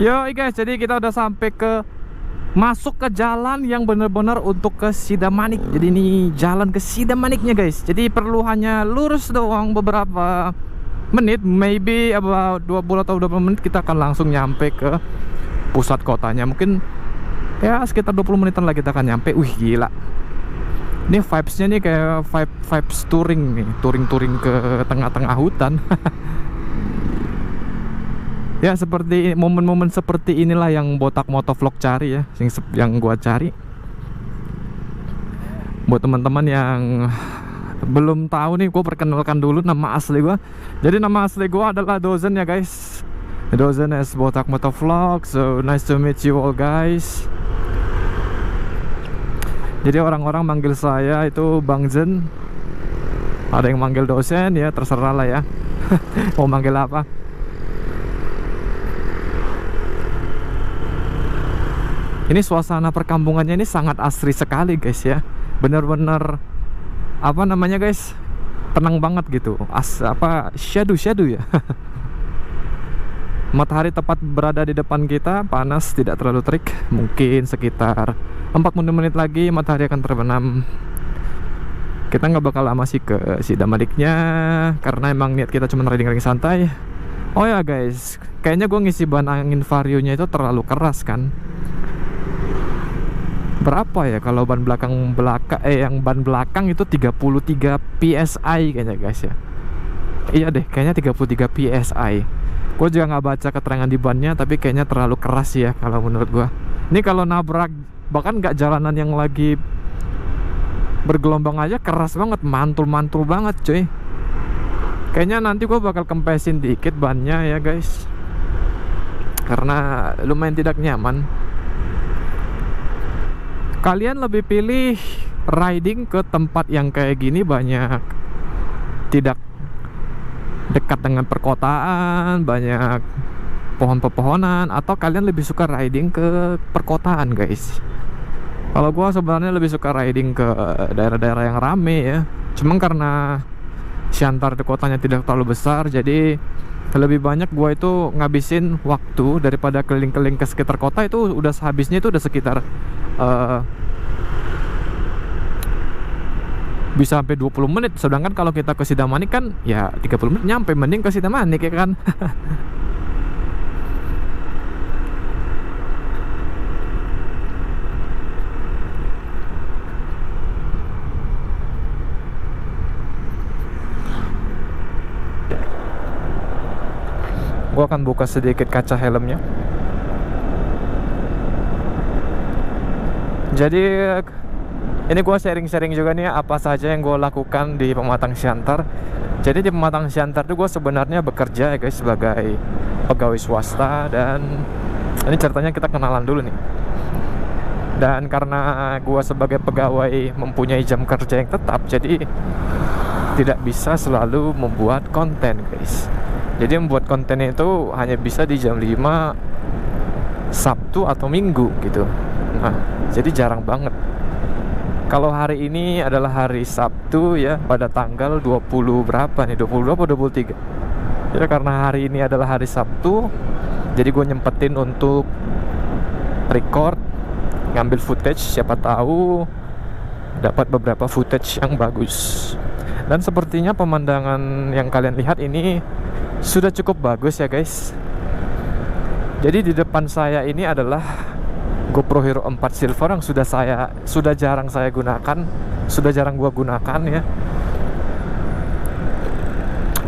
Yo guys, jadi kita udah sampai ke masuk ke jalan yang benar-benar untuk ke Sidamanik. Jadi ini jalan ke Sidamaniknya guys. Jadi perlu hanya lurus doang beberapa menit, maybe about 20 atau 20 menit kita akan langsung nyampe ke pusat kotanya. Mungkin ya sekitar 20 menitan lagi kita akan nyampe. Wih gila. Ini vibes-nya nih kayak vibes touring nih, touring ke tengah-tengah hutan. Ya seperti momen-momen seperti inilah yang botak motovlog cari ya, yang gua cari. Buat teman-teman yang belum tahu nih, gua perkenalkan dulu nama asli gua. Jadi nama asli gua adalah Dozen ya guys. Dozen as botak motovlog. So nice to meet you all guys. Jadi orang-orang manggil saya itu Bang Zen. Ada yang manggil Dozen ya, terserah lah ya. Mau manggil apa? Ini suasana perkampungannya ini sangat asri sekali guys ya. Bener-bener apa namanya guys, tenang banget gitu. Shadow ya. Matahari tepat berada di depan kita, panas, tidak terlalu terik. Mungkin sekitar 40 menit lagi matahari akan terbenam. Kita nggak bakal lama sih ke Sidamaniknya, karena emang niat kita cuma riding santai. Oh ya guys, kayaknya gue ngisi ban angin Vario-nya itu terlalu keras kan. Berapa ya kalau ban belakang itu 33 PSI kayaknya guys ya. Iya deh, kayaknya 33 PSI. Gue juga nggak baca keterangan di bannya, tapi kayaknya terlalu keras ya kalau menurut gue. Ini kalau nabrak, bahkan nggak jalanan yang lagi bergelombang aja keras banget, mantul banget cuy. Kayaknya nanti gue bakal kempesin dikit bannya ya guys, karena lumayan tidak nyaman. Kalian lebih pilih riding ke tempat yang kayak gini, banyak tidak dekat dengan perkotaan, banyak pohon-pepohonan, atau kalian lebih suka riding ke perkotaan guys? Kalau gua sebenarnya lebih suka riding ke daerah-daerah yang rame ya. Cuman karena Siantar di kotanya tidak terlalu besar, jadi lebih banyak gua itu ngabisin waktu daripada keliling-keliling ke sekitar kota. Itu udah habisnya itu udah sekitar bisa sampai 20 menit. Sedangkan kalau kita ke Sidamanik kan ya 30 menit nyampe, mending ke Sidamanik ya kan. Gua akan buka sedikit kaca helmnya. Jadi ini gue sharing-sharing juga nih apa saja yang gue lakukan di Pematang Siantar. Jadi di Pematang Siantar tuh gue sebenarnya bekerja ya guys sebagai pegawai swasta. Dan ini ceritanya kita kenalan dulu nih. Dan karena gue sebagai pegawai mempunyai jam kerja yang tetap, jadi tidak bisa selalu membuat konten guys. Jadi membuat konten itu hanya bisa di jam 5 Sabtu atau Minggu gitu. Nah, jadi jarang banget. Kalau hari ini adalah hari Sabtu ya, pada tanggal 20 berapa nih? 22 atau 23? Ya karena hari ini adalah hari Sabtu, jadi gue nyempetin untuk record, ngambil footage, siapa tahu dapat beberapa footage yang bagus. Dan sepertinya pemandangan yang kalian lihat ini sudah cukup bagus ya guys. Jadi di depan saya ini adalah GoPro Hero 4 Silver yang sudah jarang saya gunakan, sudah jarang gua gunakan ya.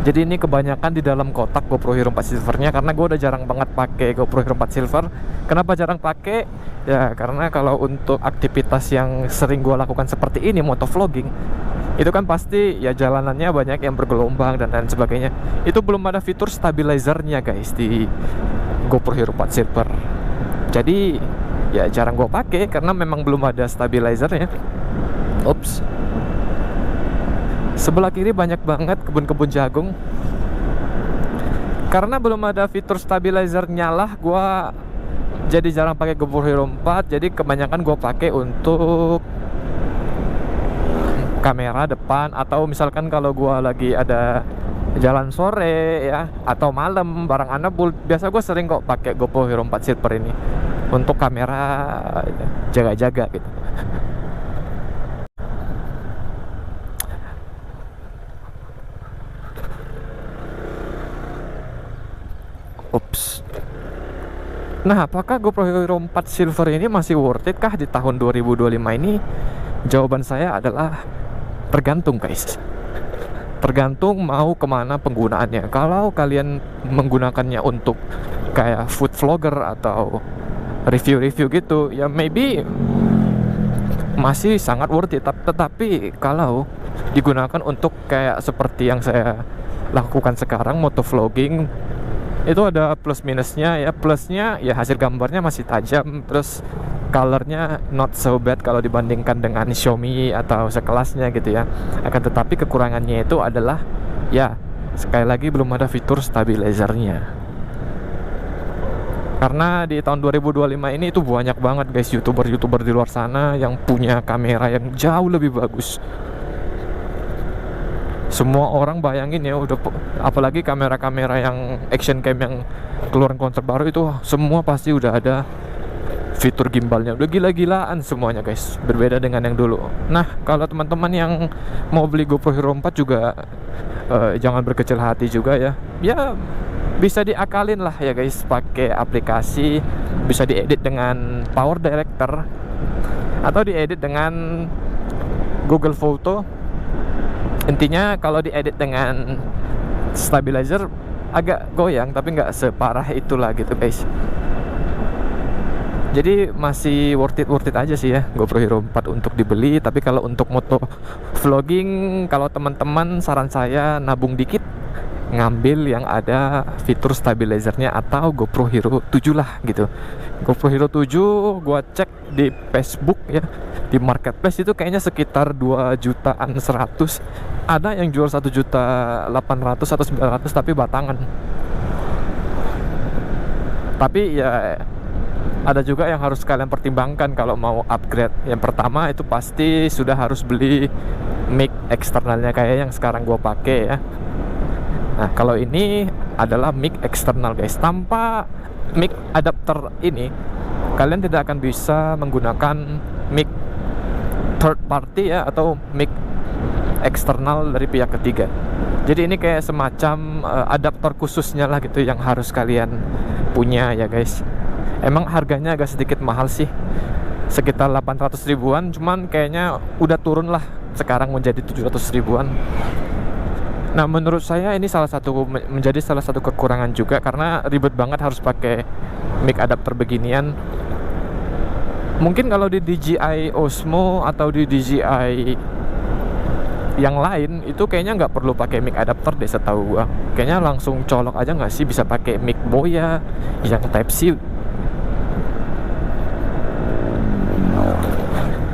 Jadi ini kebanyakan di dalam kotak GoPro Hero 4 Silvernya, karena gua udah jarang banget pakai GoPro Hero 4 Silver. Kenapa jarang pakai? Ya karena kalau untuk aktivitas yang sering gua lakukan seperti ini, motovlogging, itu kan pasti ya jalanannya banyak yang bergelombang dan lain sebagainya. Itu belum ada fitur stabilizernya guys di GoPro Hero 4 Silver. Jadi ya jarang gue pakai karena memang belum ada stabilizernya. Ups. Sebelah kiri banyak banget kebun-kebun jagung. Karena belum ada fitur stabilizernya lah, gue jadi jarang pakai GoPro Hero 4. Jadi kebanyakan gue pakai untuk kamera depan, atau misalkan kalau gue lagi ada jalan sore ya atau malam bareng Anabul, biasa gue sering kok pakai GoPro Hero 4 Silver ini untuk kamera jaga-jaga gitu. Ups. Nah, apakah GoPro Hero 4 Silver ini masih worth it kah di tahun 2025 ini? Jawaban saya adalah tergantung, guys. Tergantung mau kemana penggunaannya. Kalau kalian menggunakannya untuk kayak food vlogger atau review-review gitu, ya maybe masih sangat worth it. Tetapi kalau digunakan untuk kayak seperti yang saya lakukan sekarang, motovlogging, itu ada plus minusnya ya. Plusnya ya hasil gambarnya masih tajam, terus colornya not so bad kalau dibandingkan dengan Xiaomi atau sekelasnya gitu ya. Akan tetapi kekurangannya itu adalah ya sekali lagi belum ada fitur stabilizernya. Karena di tahun 2025 ini itu banyak banget guys YouTuber di luar sana yang punya kamera yang jauh lebih bagus. Semua orang bayangin ya, udah apalagi kamera-kamera yang action cam yang keluaran konsep baru itu semua pasti udah ada fitur gimbalnya, udah gila-gilaan semuanya guys, berbeda dengan yang dulu. Nah, kalau teman-teman yang mau beli GoPro Hero 4 juga jangan berkecil hati juga ya. Ya bisa diakalin lah ya guys, pakai aplikasi, bisa diedit dengan Power Director atau diedit dengan Google Photo. Intinya kalau diedit dengan stabilizer agak goyang, tapi nggak separah itulah gitu guys. Jadi masih worth it aja sih ya GoPro Hero 4 untuk dibeli. Tapi kalau untuk moto vlogging, kalau teman-teman saran saya nabung dikit, ngambil yang ada fitur stabilizernya atau GoPro Hero 7 lah gitu. GoPro Hero 7 gua cek di Facebook ya, di marketplace itu kayaknya sekitar 2.100.000. Ada yang jual 1.800.000 atau 900 tapi batangan. Tapi ya ada juga yang harus kalian pertimbangkan kalau mau upgrade. Yang pertama itu pasti sudah harus beli mic eksternalnya kayak yang sekarang gua pakai ya. Nah, kalau ini adalah mic eksternal guys. Tanpa mic adapter ini kalian tidak akan bisa menggunakan mic third party ya, atau mic eksternal dari pihak ketiga. Jadi ini kayak semacam adaptor khususnya lah gitu yang harus kalian punya ya guys. Emang harganya agak sedikit mahal sih, sekitar 800 ribuan, cuman kayaknya udah turun lah sekarang menjadi 700 ribuan. Nah, menurut saya ini menjadi salah satu kekurangan juga, karena ribet banget harus pakai mic adapter beginian. Mungkin kalau di DJI Osmo atau di DJI yang lain itu kayaknya nggak perlu pakai mic adapter deh setahu gua. Kayaknya langsung colok aja nggak sih, bisa pakai mic Boya yang Type C.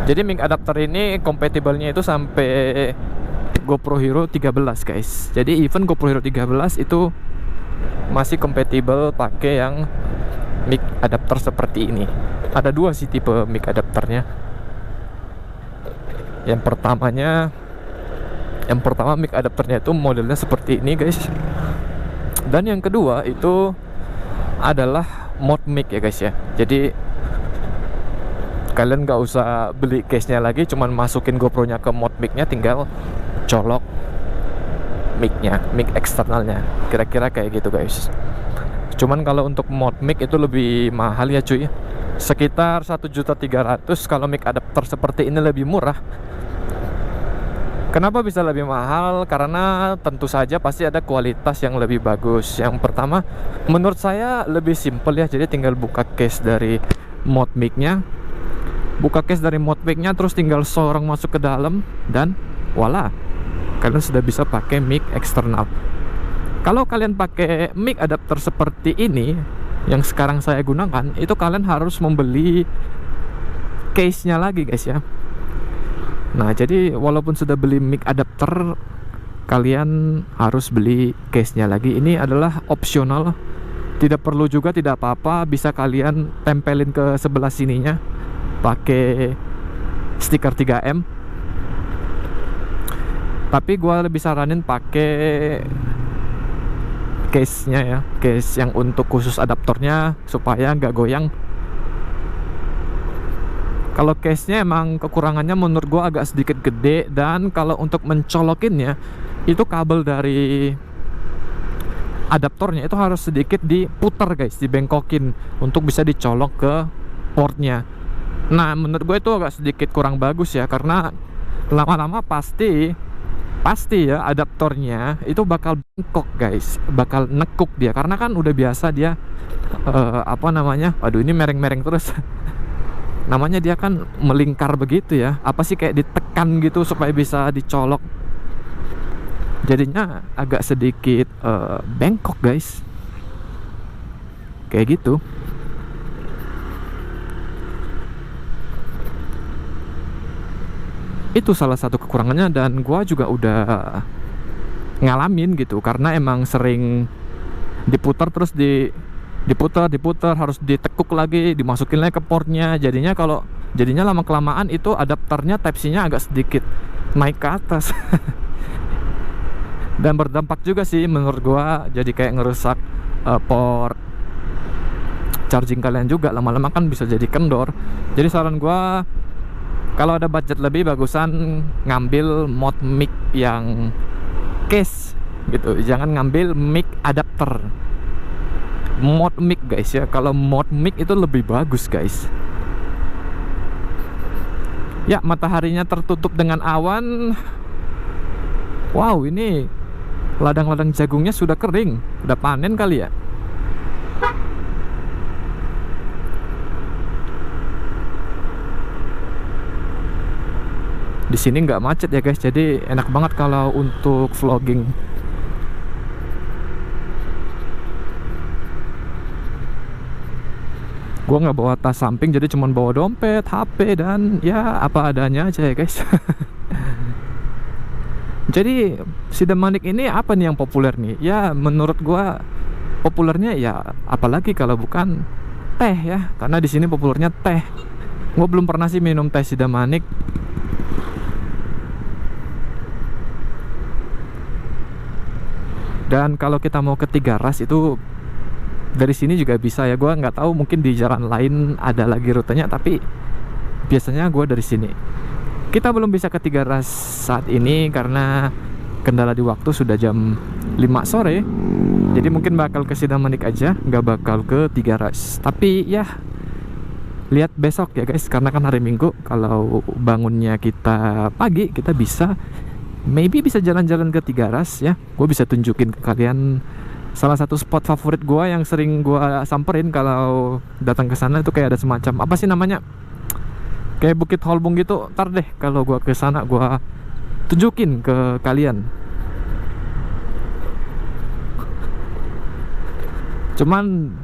Jadi mic adapter ini kompatibelnya itu sampai GoPro Hero 13 guys. Jadi even GoPro Hero 13 itu masih kompatibel pakai yang mic adapter seperti ini. Ada dua sih tipe mic adapternya. Yang pertama mic adapternya itu modelnya seperti ini guys. Dan yang kedua itu adalah mode mic ya guys ya. Jadi kalian nggak usah beli case-nya lagi, cuman masukin GoPro-nya ke mode mic-nya, tinggal colok mic-nya, mic eksternalnya. Kira-kira kayak gitu guys. Cuman kalau untuk mode mic itu lebih mahal ya cuy. Sekitar 1.300.000. Kalau mic adapter seperti ini lebih murah. Kenapa bisa lebih mahal? Karena tentu saja pasti ada kualitas yang lebih bagus. Yang pertama, menurut saya lebih simple ya. Jadi tinggal buka case dari mode mic-nya, terus tinggal sorong masuk ke dalam, dan voila, kalian sudah bisa pakai mic eksternal. Kalau kalian pakai mic adapter seperti ini yang sekarang saya gunakan, itu kalian harus membeli case-nya lagi guys ya. Nah, jadi walaupun sudah beli mic adapter, kalian harus beli case-nya lagi. Ini adalah opsional, tidak perlu juga, tidak apa-apa, bisa kalian tempelin ke sebelah sininya pakai stiker 3M. Tapi gue lebih saranin pakai case-nya ya, case yang untuk khusus adaptornya supaya nggak goyang. Kalau case-nya emang kekurangannya menurut gua agak sedikit gede, dan kalau untuk mencolokinnya itu kabel dari adaptornya itu harus sedikit diputar guys, dibengkokin untuk bisa dicolok ke portnya. Nah menurut gue itu agak sedikit kurang bagus ya, karena lama-lama pasti ya adaptornya itu bakal bengkok guys, bakal nekuk dia, karena kan udah biasa dia apa namanya, aduh ini mereng-mereng terus namanya dia kan melingkar begitu ya, apa sih, kayak ditekan gitu supaya bisa dicolok, jadinya agak sedikit bengkok guys, kayak gitu. Itu salah satu kekurangannya, dan gua juga udah ngalamin gitu, karena emang sering diputar terus diputar harus ditekuk lagi, dimasukin lagi ke portnya, jadinya lama kelamaan itu adapternya Type C nya agak sedikit naik ke atas dan berdampak juga sih menurut gua, jadi kayak ngerusak port charging kalian juga, lama-lama kan bisa jadi kendor. Jadi saran gua, kalau ada budget lebih, bagusan ngambil mod mic yang case gitu, jangan ngambil mic adapter. Mod mic guys ya, kalau mod mic itu lebih bagus guys. Ya, mataharinya tertutup dengan awan. Wow, ini ladang-ladang jagungnya sudah kering, udah panen kali ya. Di sini nggak macet ya guys, jadi enak banget kalau untuk vlogging. Gua nggak bawa tas samping, jadi cuma bawa dompet, HP, dan ya apa adanya aja ya guys. Jadi Sidemanik ini apa nih yang populer nih? Ya menurut gua populernya ya apalagi kalau bukan teh ya, karena di sini populernya teh. Gua belum pernah sih minum teh Sidemanik. Dan kalau kita mau ke Tiga Ras itu dari sini juga bisa ya. Gua nggak tahu, mungkin di jalan lain ada lagi rutenya, tapi biasanya gua dari sini. Kita belum bisa ke Tiga Ras saat ini karena kendala di waktu, sudah jam 5 sore. Jadi mungkin bakal ke Sidamanik aja, nggak bakal ke Tiga Ras. Tapi ya lihat besok ya guys, karena kan hari Minggu. Kalau bangunnya kita pagi, kita bisa maybe bisa jalan-jalan ke Tiga Ras ya. Gue bisa tunjukin ke kalian salah satu spot favorit gue yang sering gue samperin kalau datang ke sana. Itu kayak ada semacam apa sih namanya, kayak Bukit Holbung gitu. Ntar deh kalau gue ke sana gue tunjukin ke kalian. Cuman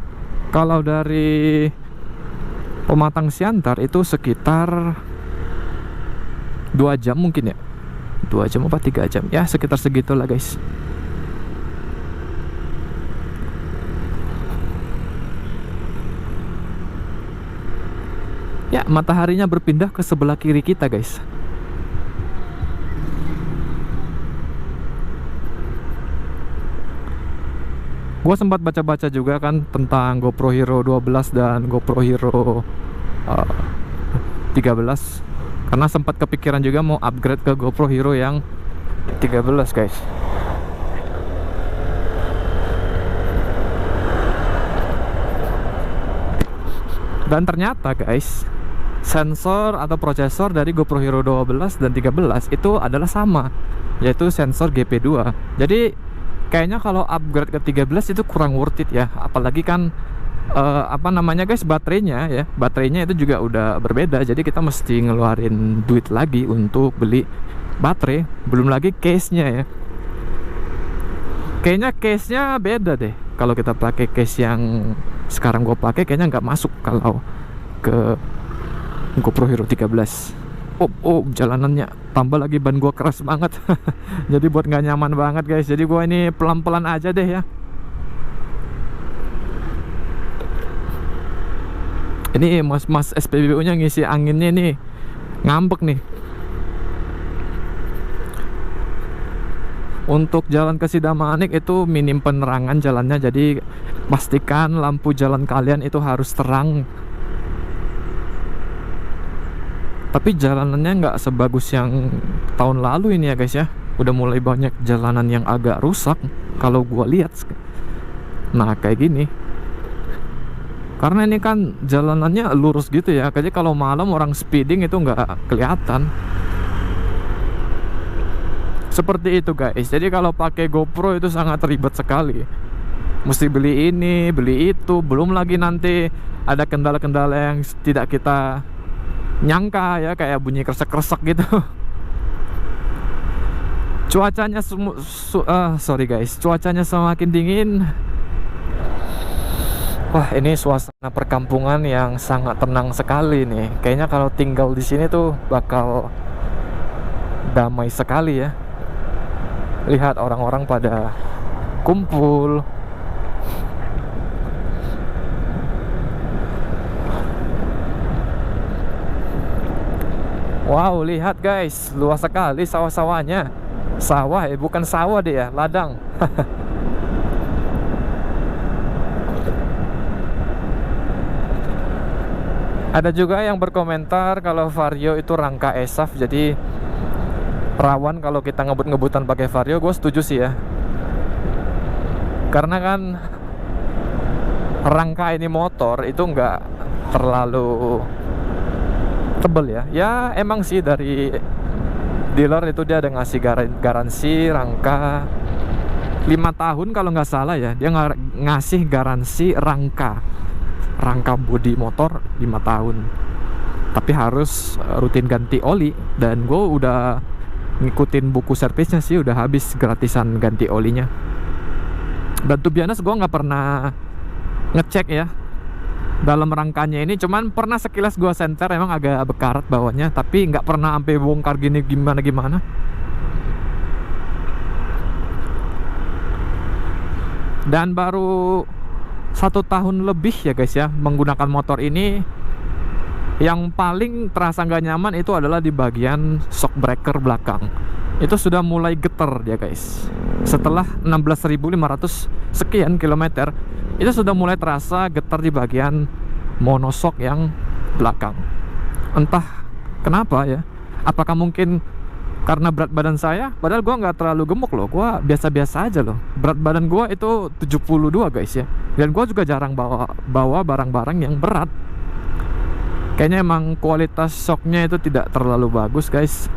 kalau dari Pematang Siantar itu sekitar 2 jam mungkin ya, 2 jam apa 3 jam ya, sekitar segitulah guys. Ya, mataharinya berpindah ke sebelah kiri kita guys. Gue sempat baca-baca juga kan tentang GoPro Hero 12 dan GoPro Hero 13, karena sempat kepikiran juga mau upgrade ke GoPro Hero yang 13 guys. Dan ternyata guys, sensor atau prosesor dari GoPro Hero 12 dan 13 itu adalah sama, yaitu sensor GP2. Jadi kayaknya kalau upgrade ke 13 itu kurang worth it ya. Apalagi kan apa namanya guys, baterainya ya, baterainya itu juga udah berbeda. Jadi kita mesti ngeluarin duit lagi untuk beli baterai. Belum lagi case-nya ya. Kayaknya case-nya beda deh. Kalau kita pakai case yang sekarang gue pakai, kayaknya nggak masuk kalau ke GoPro Hero 13. Oh jalanannya tambah lagi, ban gua keras banget. Jadi buat nggak nyaman banget guys. Jadi gua ini pelan-pelan aja deh ya. Ini mas SPBU nya ngisi anginnya nih ngambek nih. Untuk jalan ke Sidamanik itu minim penerangan jalannya, jadi pastikan lampu jalan kalian itu harus terang. Tapi jalanannya nggak sebagus yang tahun lalu ini ya guys ya. Udah mulai banyak jalanan yang agak rusak kalau gua lihat. Nah kayak gini, karena ini kan jalanannya lurus gitu ya, jadi kalau malam orang speeding itu nggak kelihatan. Seperti itu guys. Jadi kalau pakai GoPro itu sangat ribet sekali. Mesti beli ini, beli itu, belum lagi nanti ada kendala-kendala yang tidak kita nyangka ya, kayak bunyi kresek-kresek gitu. Cuacanya sorry guys, cuacanya semakin dingin. Wah, ini suasana perkampungan yang sangat tenang sekali nih. Kayaknya kalau tinggal di sini tuh bakal damai sekali ya. Lihat orang-orang pada kumpul. Wow, lihat guys, luas sekali sawah-sawahnya. Sawah ya, bukan sawah deh ya, ladang. Ada juga yang berkomentar kalau Vario itu rangka ESAF, jadi rawan kalau kita ngebut-ngebutan pakai Vario. Gue setuju sih ya, karena kan rangka ini motor itu nggak terlalu tebel ya. Ya emang sih dari dealer itu dia ada ngasih garansi rangka 5 tahun kalau nggak salah ya. Dia ngasih garansi rangka bodi motor 5 tahun, tapi harus rutin ganti oli. Dan gue udah ngikutin buku servisnya sih, udah habis gratisan ganti olinya. Dan tuh biasa gue nggak pernah ngecek ya dalam rangkanya ini, cuman pernah sekilas gue senter, emang agak bekarat bawahnya, tapi nggak pernah sampai bongkar gini gimana. Dan baru 1 tahun lebih ya guys ya menggunakan motor ini. Yang paling terasa nggak nyaman itu adalah di bagian shock breaker belakang. Itu sudah mulai getar ya guys. Setelah 16.500 sekian kilometer, itu sudah mulai terasa getar di bagian monoshock yang belakang. Entah kenapa ya. Apakah mungkin karena berat badan saya? Padahal gue nggak terlalu gemuk loh, gue biasa-biasa aja loh. Berat badan gue itu 72 guys ya. Dan gue juga jarang bawa barang-barang yang berat. Kayaknya emang kualitas shocknya itu tidak terlalu bagus guys.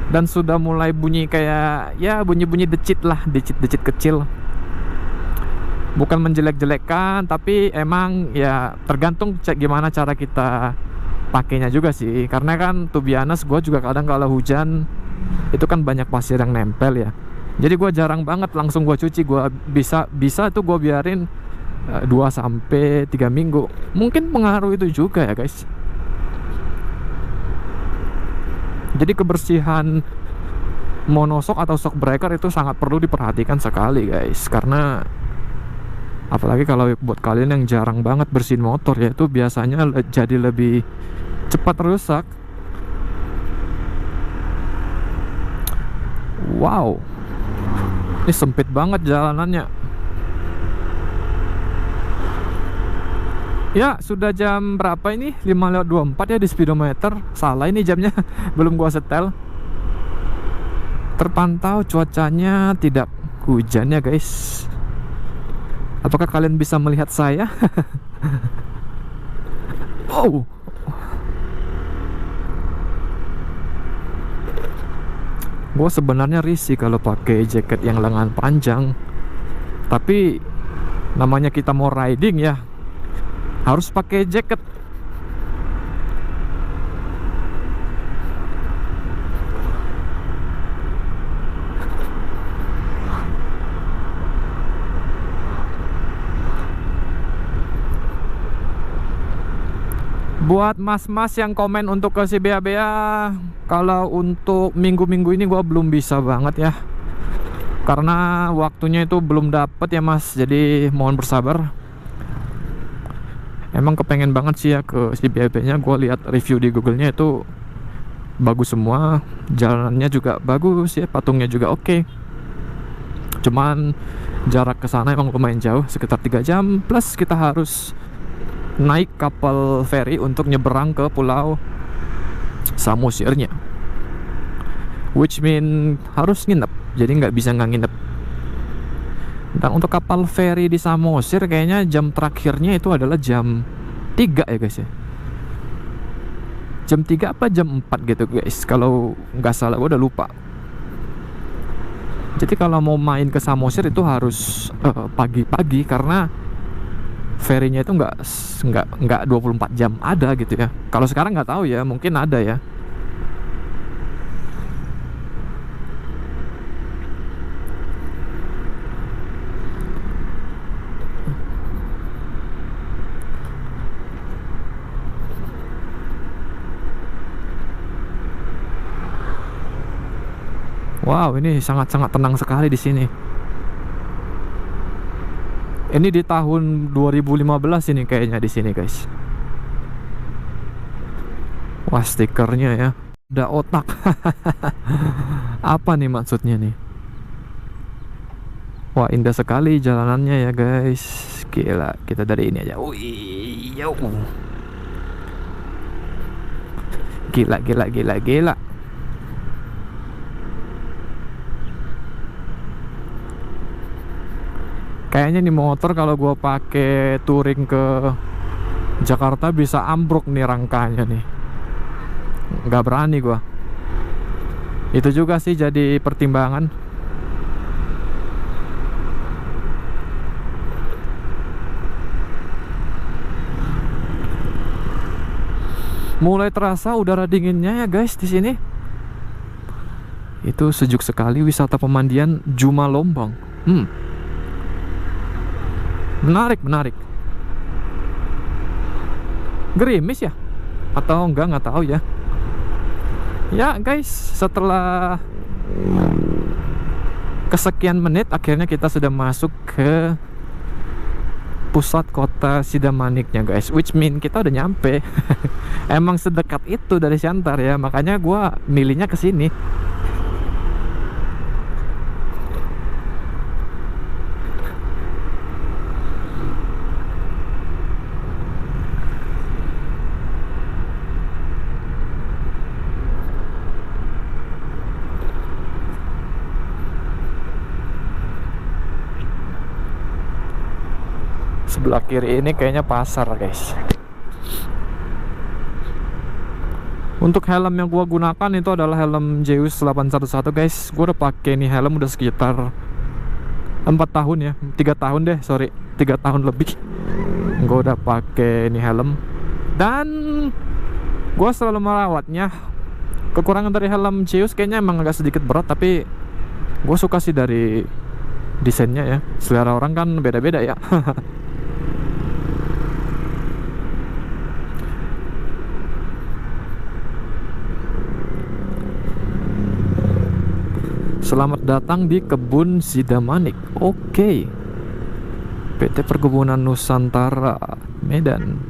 Dan sudah mulai bunyi kayak ya bunyi-bunyi decit lah, decit-decit kecil. Bukan menjelek-jelekkan, tapi emang ya tergantung gimana cara kita pakainya juga sih. Karena kan to be honest, gue juga kadang kalau hujan itu kan banyak pasir yang nempel ya. Jadi gue jarang banget langsung gue cuci. Gue bisa tuh gue biarin 2-3 minggu. Mungkin pengaruh itu juga ya guys. Jadi kebersihan monoshock atau shock breaker itu sangat perlu diperhatikan sekali guys. Karena apalagi kalau buat kalian yang jarang banget bersihin motor ya, itu biasanya jadi lebih cepat rusak. Wow, ini sempit banget jalanannya. Ya sudah jam berapa ini? 5:24 ya di speedometer. Salah ini jamnya. Belum gua setel. Terpantau cuacanya tidak hujan ya guys. Apakah kalian bisa melihat saya? Oh, gue sebenarnya risih kalau pakai jaket yang lengan panjang. Tapi namanya kita mau riding ya, harus pakai jaket. Buat mas-mas yang komen untuk ke si BA, kalau untuk minggu-minggu ini gua belum bisa banget ya, karena waktunya itu belum dapet ya mas. Jadi mohon bersabar. Emang kepengen banget sih ya ke si BA nya. Gua lihat review di Google-nya itu bagus semua, jalanannya juga bagus ya, patungnya juga oke. Cuman jarak ke sana emang lumayan jauh, sekitar 3 jam, plus kita harus naik kapal feri untuk nyeberang ke pulau Samosirnya, which mean harus nginep, jadi nggak bisa nggak nginep. Dan untuk kapal feri di Samosir kayaknya jam terakhirnya itu adalah jam 3 ya guys ya. Jam 3 apa jam 4 gitu guys, kalau nggak salah, gue udah lupa. Jadi kalau mau main ke Samosir itu harus pagi-pagi, karena ferinya itu nggak 24 jam ada gitu ya. Kalau sekarang nggak tahu ya, mungkin ada ya. Wow, ini sangat-sangat tenang sekali di sini. Ini di tahun 2015 ini kayaknya di sini, guys. Wah, stikernya ya. Ada otak. Apa nih maksudnya nih? Wah, indah sekali jalanannya ya, guys. Gila, kita dari ini aja. Wih, yo. Gila, gila, gila, gila. Kayaknya nih motor kalau gua pakai touring ke Jakarta bisa ambruk nih rangkanya nih. Nggak berani gua. Itu juga sih jadi pertimbangan. Mulai terasa udara dinginnya ya guys di sini. Itu sejuk sekali, wisata pemandian Juma Lombang. Menarik, menarik. Gerimis ya? Atau nggak tahu ya. Ya guys, setelah kesekian menit akhirnya kita sudah masuk ke pusat kota Sidamaniknya guys, which mean kita udah nyampe. Emang sedekat itu dari Siantar ya, makanya gua milihnya ke sini. Sebelah kiri ini kayaknya pasar guys. Untuk helm yang gua gunakan itu adalah helm Zeus 811 guys. Gua udah pakai nih helm udah sekitar 4 tahun ya, 3 tahun deh, sorry, 3 tahun lebih gua udah pakai nih helm. Dan gua selalu merawatnya. Kekurangan dari helm Zeus kayaknya emang agak sedikit berat, tapi gua suka sih dari desainnya ya. Selera orang kan beda-beda ya. Selamat datang di Kebun Sidamanik. Oke. PT Perkebunan Nusantara, Medan.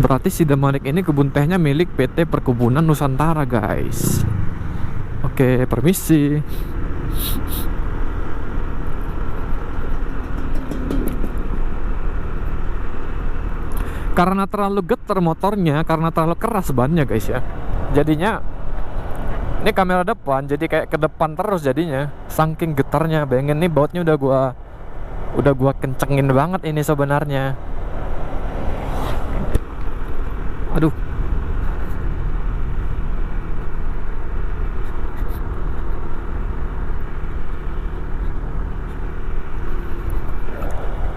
Berarti Sidamanik ini kebun tehnya milik PT Perkebunan Nusantara, guys. Oke, permisi. Karena terlalu getar motornya, karena terlalu keras bannya guys ya, jadinya ini kamera depan jadi kayak ke depan terus jadinya, saking getarnya. Bayangin nih, bautnya udah gua kencengin banget ini sebenarnya. Aduh.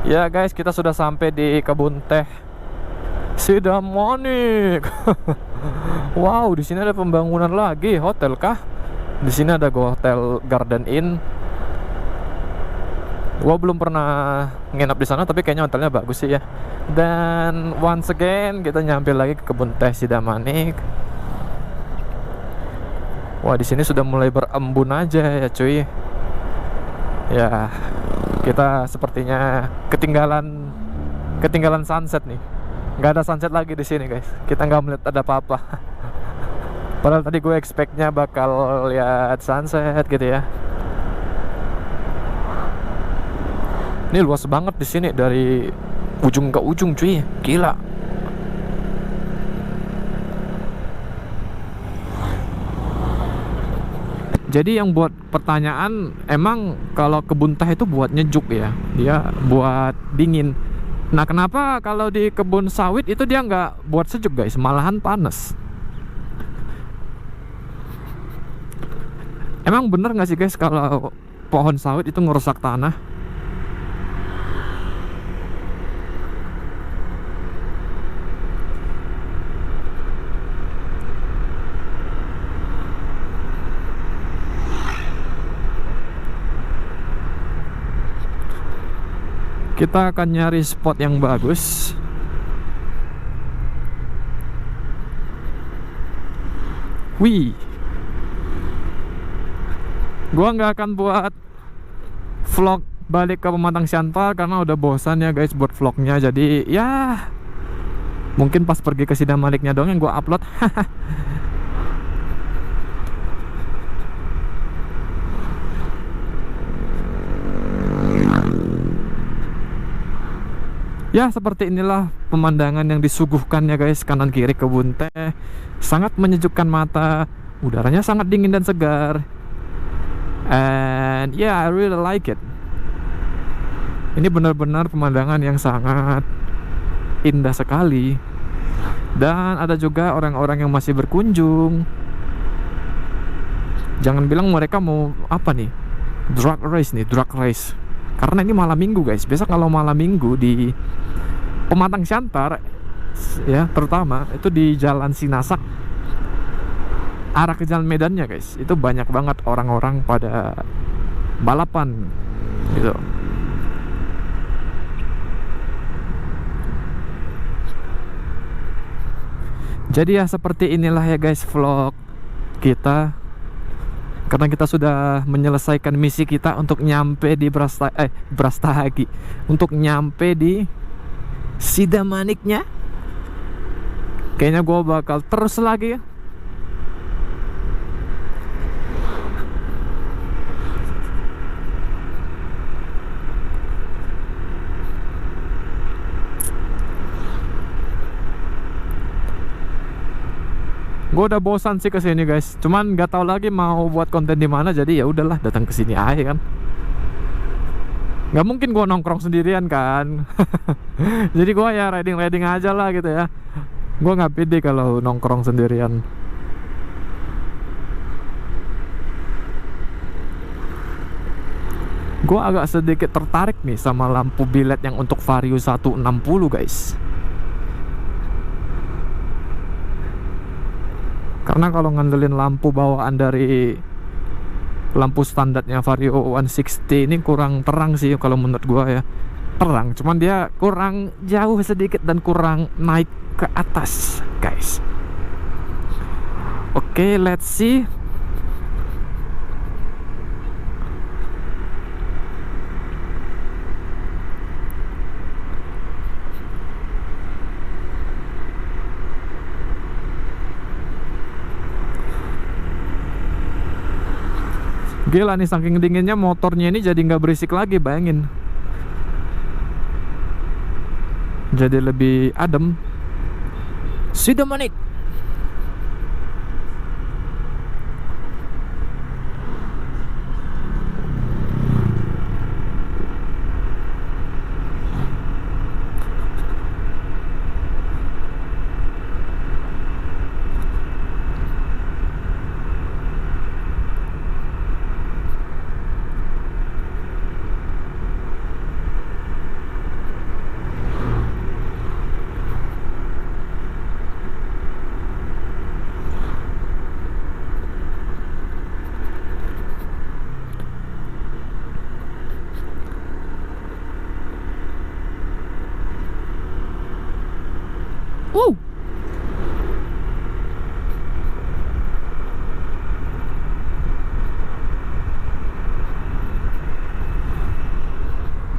Ya guys, kita sudah sampai di kebun teh Sidamanik. Wow, di sini ada pembangunan lagi, hotel kah? Di sini ada hotel Garden Inn. Gua belum pernah nginap di sana, tapi kayaknya hotelnya bagus sih ya. Dan once again kita nyampe lagi ke kebun teh Sidamanik. Wah, di sini sudah mulai berembun aja ya cuy. Ya, kita sepertinya ketinggalan sunset nih. Nggak ada sunset lagi di sini guys. Kita nggak melihat ada apa-apa. Padahal tadi gue expect-nya bakal lihat sunset gitu ya. Ini luas banget di sini dari ujung ke ujung, cuy. Gila. Jadi yang buat pertanyaan, emang kalau kebun teh itu buat nyejuk ya? Dia buat dingin. Nah, kenapa kalau di kebun sawit itu dia nggak buat sejuk, guys? Malahan panas. Emang bener nggak sih, guys, kalau pohon sawit itu ngerusak tanah? Kita akan nyari spot yang bagus. Wih, gua nggak akan buat vlog balik ke Pematang Siantar karena udah bosan ya, guys, buat vlognya. Jadi ya mungkin pas pergi ke Sidang Maliknya dong yang gua upload. Ya, seperti inilah pemandangan yang disuguhkan ya, guys. Kanan kiri kebun teh, sangat menyejukkan mata. Udaranya sangat dingin dan segar. And yeah, I really like it. Ini benar-benar pemandangan yang sangat indah sekali. Dan ada juga orang-orang yang masih berkunjung. Jangan bilang mereka mau apa nih, drag race nih, drag race. Karena ini malam minggu, guys. Biasa kalau malam minggu di Pematang Siantar ya, terutama itu di Jalan Sinasak arah ke Jalan Medannya, guys, itu banyak banget orang-orang pada balapan gitu. Jadi ya seperti inilah ya, guys, vlog kita. Karena kita sudah menyelesaikan misi kita untuk nyampe di Brastagi, untuk nyampe di Sidang Maniknya. Kayaknya gue bakal terus lagi ya. Gue udah bosan sih kesini, guys. Cuman nggak tahu lagi mau buat konten di mana. Jadi ya udahlah, datang ke sini aja kan. Nggak mungkin gue nongkrong sendirian kan. Jadi gue ya riding aja lah gitu ya. Gue nggak pede kalau nongkrong sendirian. Gue agak sedikit tertarik nih sama lampu bilet yang untuk Vario 160, guys. Karena kalau ngandelin lampu bawaan dari lampu standarnya Vario 160 ini kurang terang sih kalau menurut gua ya. Terang, cuman dia kurang jauh sedikit dan kurang naik ke atas, guys. Oke, let's see. Gila nih, saking dinginnya motornya ini jadi nggak berisik lagi, bayangin. Jadi lebih adem. Sidang Manik.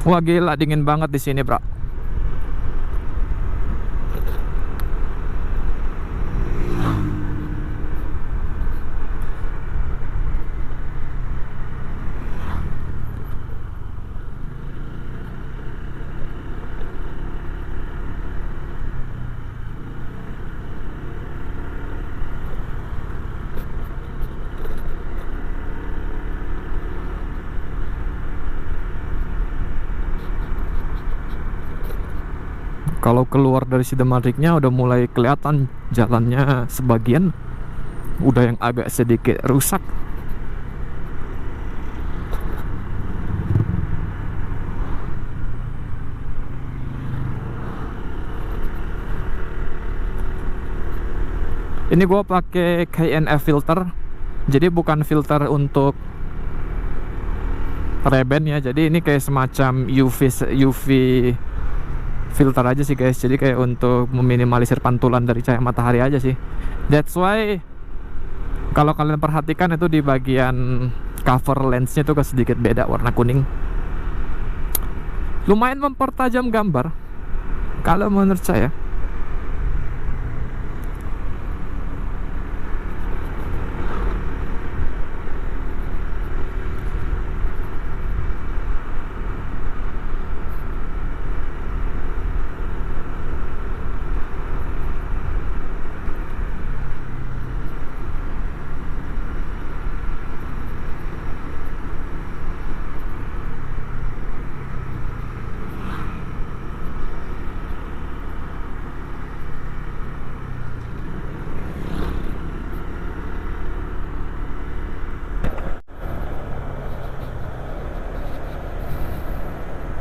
Wah gila, dingin banget di sini, bro. Kalau keluar dari Sidemariknya udah mulai kelihatan jalannya sebagian udah yang agak sedikit rusak. Ini gua pakai KNF filter. Jadi bukan filter untuk Ray-Ban ya. Jadi ini kayak semacam UV filter aja sih guys. Jadi kayak untuk meminimalisir pantulan dari cahaya matahari aja sih. That's why kalau kalian perhatikan itu di bagian cover lensnya tuh sedikit beda warna kuning. Lumayan mempertajam gambar kalau menurut saya.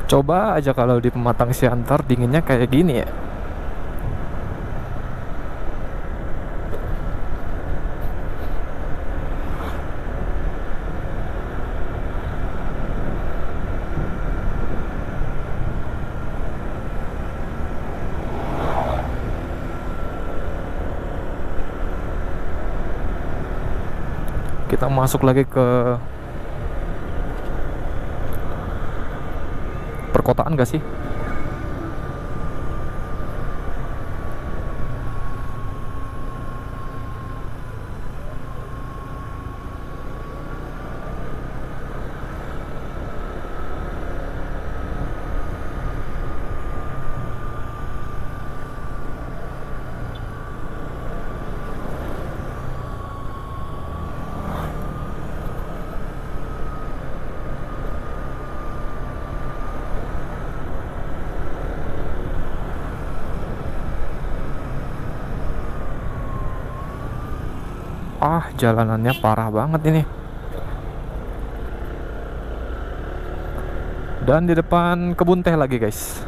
Coba aja kalau di Pematang Siantar dinginnya kayak gini ya. Kita masuk lagi ke perkotaan gak sih? Ah, jalanannya parah banget ini. Dan di depan kebun teh lagi guys.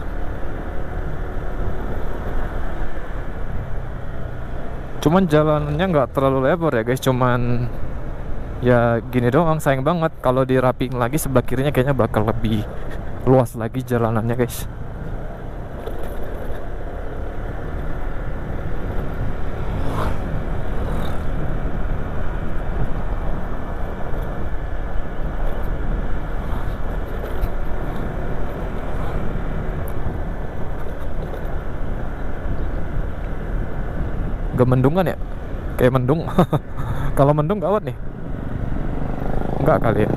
Cuman jalanannya nggak terlalu lebar ya guys. Cuman ya gini doang, sayang banget. Kalau dirapiin lagi sebelah kirinya kayaknya bakal lebih luas lagi jalanannya guys. Gak mendungan ya? Kayak mendung. Kalau mendung gawat nih. Enggak kali ya.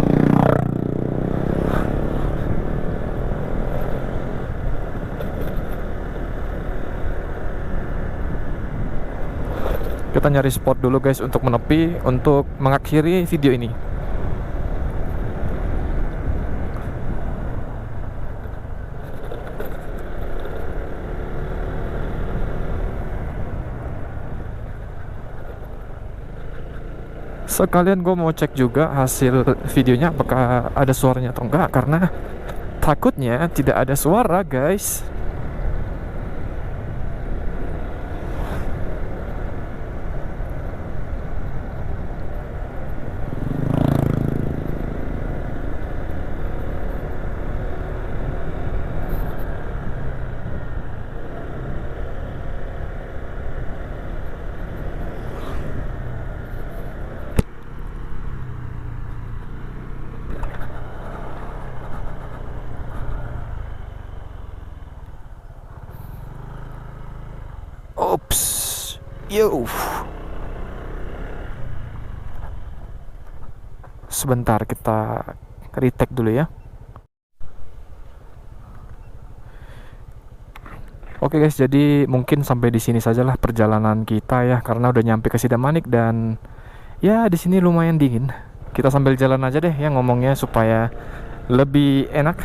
Kita nyari spot dulu guys untuk menepi, untuk mengakhiri video ini. Sekalian gue mau cek juga hasil videonya apakah ada suaranya atau enggak, karena takutnya tidak ada suara guys. Ops, yo. Sebentar kita retake dulu ya. Oke guys, jadi mungkin sampai di sini sajalah perjalanan kita ya, karena udah nyampe ke Sidamanik dan ya di sini lumayan dingin. Kita sambil jalan aja deh ya ngomongnya supaya lebih enak.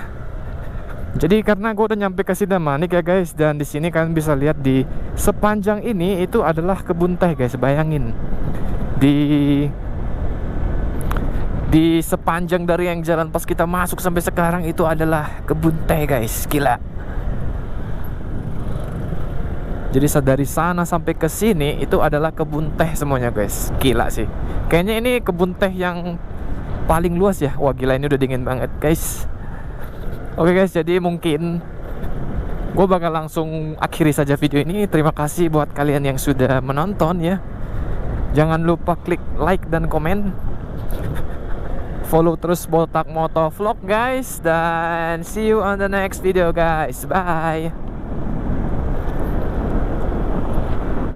Jadi karena gue udah nyampe ke Sidamanik ya guys, dan di sini kalian bisa lihat di sepanjang ini itu adalah kebun teh guys. Bayangin di sepanjang dari yang jalan pas kita masuk sampai sekarang itu adalah kebun teh guys. Gila. Jadi dari sana sampai ke sini itu adalah kebun teh semuanya guys. Gila sih. Kayaknya ini kebun teh yang paling luas ya. Wah gila, ini udah dingin banget guys. Oke guys, jadi mungkin gue bakal langsung akhiri saja video ini. Terima kasih buat kalian yang sudah menonton ya. Jangan lupa klik like dan komen. Follow terus Botak Moto Vlog guys. Dan see you on the next video guys. Bye.